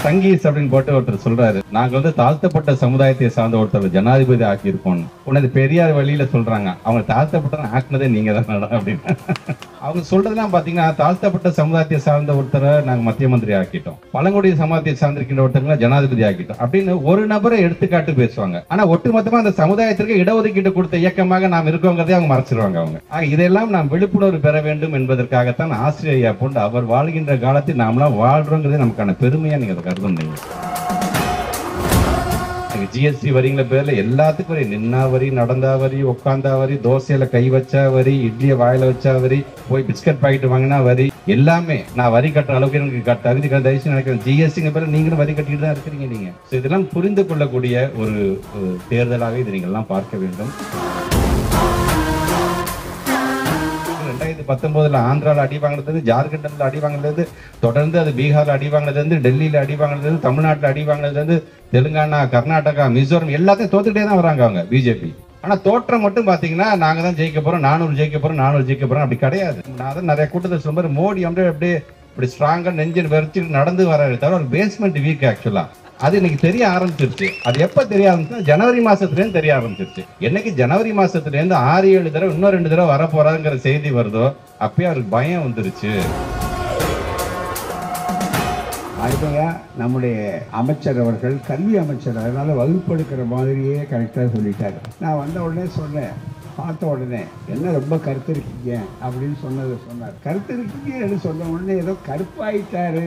சங்கீஸ் அப்படின்னு போட்டு ஒருத்தர் சொல்றாரு, நாங்க வந்து தாழ்த்தப்பட்ட சமுதாயத்தை சார்ந்த ஒருத்தர் ஜனாதிபதி ஆக்கியிருக்கோம். உனது பெரியார் வழியில சொல்றாங்க, அவங்க தாழ்த்தப்பட்ட ஆக்குனதே நீங்க தான் அப்படின்னு. அவங்க சொல்றதெல்லாம் பாத்தீங்கன்னா, தாழ்த்தப்பட்ட சமுதாயத்தை சார்ந்த ஒருத்தரை நாங்க மத்திய மந்திரி ஆக்கிட்டோம், பழங்குடிய சமுதாயத்தை சார்ந்திருக்கின்ற ஒருத்தங்களை ஜனாதிபதி ஆக்கிட்டோம் அப்படின்னு ஒரு நபரை எடுத்துக்காட்டு பேசுவாங்க. ஆனா ஒட்டுமொத்தமா அந்த சமுதாயத்திற்கு இடஒதுக்கீடு கொடுத்த இயக்கமாக நாம் இருக்கோங்கிறதே அவங்க மறைச்சிருவாங்க. அவங்க இதெல்லாம் நாம் விழிப்புணர்வு பெற வேண்டும் என்பதற்காகத்தான் ஆசிரியர் போன்று அவர் வாழ்கின்ற காலத்தில் நாமெல்லாம் வாழ்றோங்கிறதே நமக்கான பெருமையா நீங்க அதை கருதுனீங்க. ஜிஎஸ்டி வரிங்கிற பேர்ல எல்லாத்துக்கும் வரி, நின்னா வரி, நடந்தா வரி, உட்காந்தா வரி, தோசையில கை வச்சா வரி, இட்லியை வாயில வச்சா வரி, போய் பிஸ்கட் பாக்கெட் வாங்கினா வரி, எல்லாமே நான் வரி கட்டுற அளவுக்கு எனக்கு தகுதி தயவுசெய்து நினைக்கிறேன். ஜிஎஸ்டிங்க பேர்ல நீங்களும் வரி கட்டிட்டு தான் இருக்கிறீங்க. நீங்க இதெல்லாம் புரிந்து கொள்ளக்கூடிய ஒரு தேர்தலாக இது நீங்கள் எல்லாம் பார்க்க வேண்டும். 2019 ஆந்திரால அடி வாங்கினது, ஜார்க்கண்ட்ல அடி வாங்கினது, தொடர்ந்து அது பீகார்ல அடி வாங்கினது, டெல்லியில அடி வாங்கினது, தமிழ்நாட்டில் அடி வாங்கினது, தெலுங்கானா, கர்நாடகா, மிசோரம் எல்லாத்தையும் தோத்துட்டே தான் வராங்க அவங்க பிஜேபி. ஆனா தோற்றம் மட்டும் பாத்தீங்கன்னா நாங்க தான் ஜெயிக்க போறோம், 400 ஜெயிக்க போறோம், 400 ஜெயிக்க போறோம், அப்படி கிடையாது. நான் தான் நிறைய கூட்டத்தில் சொல்லும்போது மோடி வந்து அப்படியே இப்படி ஸ்ட்ராங்கா நெஞ்சில் வரைச்சு நடந்து வராரு தவிர ஒரு பேஸ்மெண்ட் வீக். ஆக்சுவலா அது இன்னைக்கு தெரிய ஆரம்பிச்சிருச்சு. அது எப்ப தெரிய ஆரம்பிச்சு? ஜனவரி மாசத்துலேருந்து தெரிய ஆரம்பிச்சிருச்சு. என்னைக்கு ஜனவரி மாசத்துலேருந்து 6-7 தடவை இன்னும் 2 தடவை வரப்போறாங்கிற செய்தி வருதோ அப்பயே அவருக்கு பயம் வந்துருச்சு. அடுத்ததா நம்முடைய அமைச்சர் அவர்கள், கல்வி அமைச்சர், அதனால வகுப்பெடுக்கிற மாதிரியே கரெக்டாக சொல்லிட்டாரு. நான் வந்த உடனே சொன்னேன், பார்த்த உடனே என்ன ரொம்ப கருத்து இருக்கீங்க அப்படின்னு சொன்னார். கருத்து இருக்கீங்கன்னு சொன்ன உடனே ஏதோ கருப்பாயிட்டாரு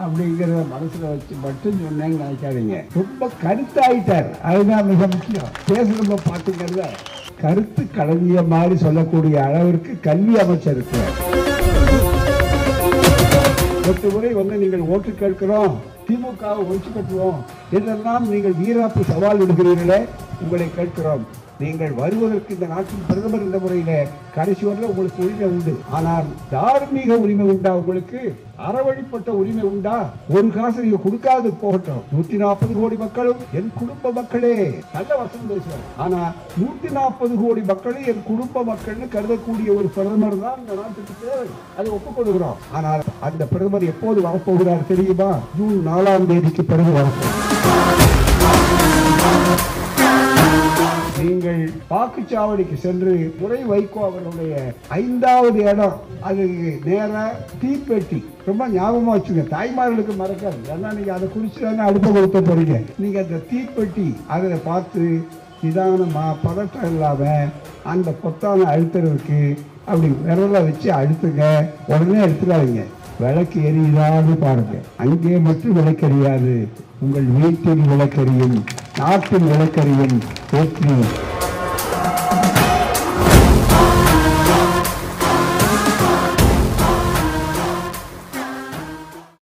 அப்படிங்கிறத மனசுல வச்சு மட்டும் சொன்னேன்னு நினைக்காதீங்க. ரொம்ப கருத்தாயிட்டார், அதுதான் மிக முக்கியம். பேசுறப்ப பார்த்துக்கிறத கருத்து களஞ்சிய மாதிரி சொல்லக்கூடிய அளவிற்கு கல்வி அமைச்சர் இருக்கிறார். 8 முறை வந்து நீங்கள் ஓட்டு கேட்கிறோம், திமுகவை ஒழிச்சு கட்டுவோம் என்றெல்லாம் நீங்கள் வீராப்பு சவால் விடுகிறீர்களே, உங்களை கேட்கிறோம். நீங்கள் வருவதற்கு இந்த நாட்டின் பிரதமர் என்ற முறையில கடைசி வரல உங்களுக்கு உரிமை உண்டு. ஆனால் தார்மீக உரிமை உண்டா? உங்களுக்கு அறவழிப்பட்ட உரிமை உண்டா? ஒரு காசு நீங்க கொடுக்காது போகட்டும். 140 கோடி மக்களும் என் குடும்ப மக்களே, நல்ல வசனம் பேசுவார். ஆனா 140 கோடி மக்களும் என் குடும்ப மக்கள்னு கருதக்கூடிய ஒரு பிரதமர் தான் இந்த நாட்டுக்கு தேவை. அதை ஒப்புக்கொள்கிறோம். ஆனால் அந்த பிரதமர் எப்போது வரப்போகிறார் தெரியுமா? ஜூன் 4ஆம் தேதிக்கு பிறகு வரப்போகிறார். நீங்கள் வாக்குச்சாவடிக்கு சென்று துரை வைகோ அவர்களுடைய 5வது இடம், அது நேர தீப்பெட்டி. ரொம்ப ஞாபகமா வச்சுங்க, தாய்மார்களுக்கு மறக்காது. ஏன்னா நீங்க அதை குறிச்சுதானே அடுப்ப கொடுத்த போறீங்க. நீங்க அந்த தீப்பெட்டி அதை பார்த்து நிதானமா பதட்டம் இல்லாம அந்த பொத்தான அழுத்துறதுக்கு அப்படி விரல வச்சு அழுத்துங்க. உடனே எடுத்துடாதீங்க. விளக்கு எரியுதான்னு பாருங்க. அங்கே மட்டும் விளக்கெரியாது, உங்கள் வீட்டில் விளக்கெரியும், நாட்டில் விளக்கெரியும். ஏற்றி